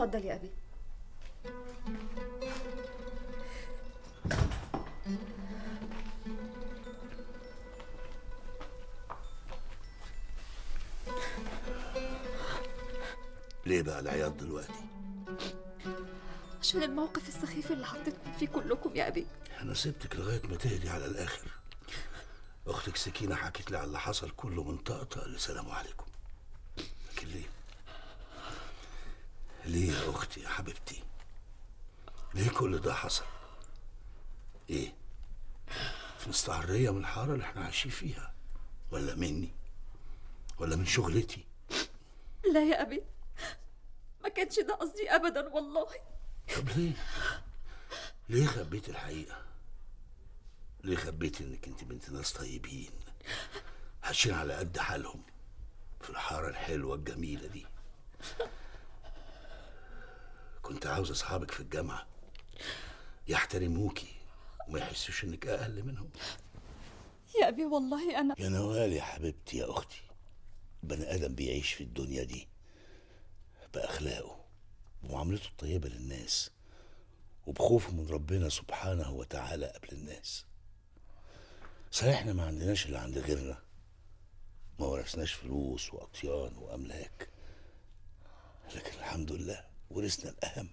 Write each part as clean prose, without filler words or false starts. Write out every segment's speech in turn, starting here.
اتفضل يا أبي. ليه بقى العياط دلوقتي؟ عشان الموقف السخيف اللي حطيتكم فيه كلكم يا أبي. انا سبتك لغايه ما تهدي على الاخر. اختك سكينه حكت لي على اللي حصل كله من طقطق لسلام عليكم. لكن ليه يا اختي يا حبيبتي؟ ليه كل ده حصل؟ ايه؟ في مستعريه من الحاره اللي احنا عايشين فيها، ولا مني، ولا من شغلتي؟ لا يا أبي، ما كانش ده قصدي أبدا والله. طب ليه خبيت الحقيقه؟ ليه خبيت انك انت بنت ناس طيبين عايشين على قد حالهم في الحاره الحلوه الجميله دي؟ كنت عاوز اصحابك في الجامعه يحترموكي وما يحسوش انك اقل منهم. يا أبي والله أنا يا نوال يا حبيبتي يا اختي، البني ادم بيعيش في الدنيا دي باخلاقه ومعاملته الطيبه للناس وبخوفه من ربنا سبحانه وتعالى قبل الناس. صحيح احنا ما عندناش اللي عند غيرنا، ما ورثناش فلوس واطيان واملاك، لكن الحمد لله ورثنا الاهم،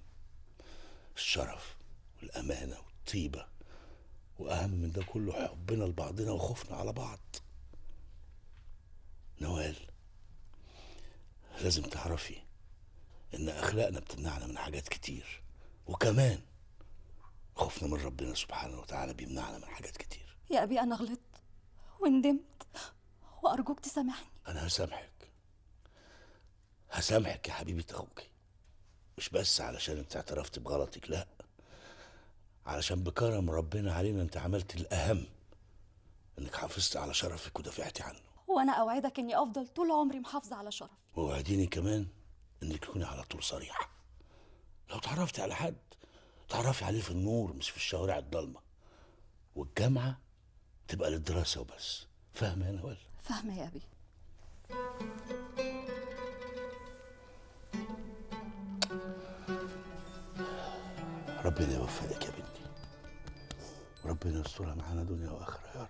الشرف والامانه والطيبه، واهم من ده كله حبنا لبعضنا وخوفنا على بعض. نوال، لازم تعرفي ان اخلاقنا بتمنعنا من حاجات كتير، وكمان خوفنا من ربنا سبحانه وتعالى بيمنعنا من حاجات كتير. يا أبي أنا غلطت وندمت، وأرجوك تسامحني. انا هسامحك يا حبيبة اخوك، مش بس علشان انت اعترفت بغلطك، لا، علشان بكرم ربنا علينا انت عملت الاهم، انك حافظت على شرفك ودافعتي عنه. وأنا أوعدك إني أفضل طول عمري محافظة على شرفي. ووعديني كمان انك تكوني على طول صريحة. لو تعرفتي على حد تعرفي عليه في النور مش في الشوارع الضلمة، والجامعة تبقى للدراسة وبس. فاهمة يا نوال؟ فاهمة يا أبي. ربنا يوفقك يا بنتي، وربنا يسترها معانا دنيا واخره يا رب.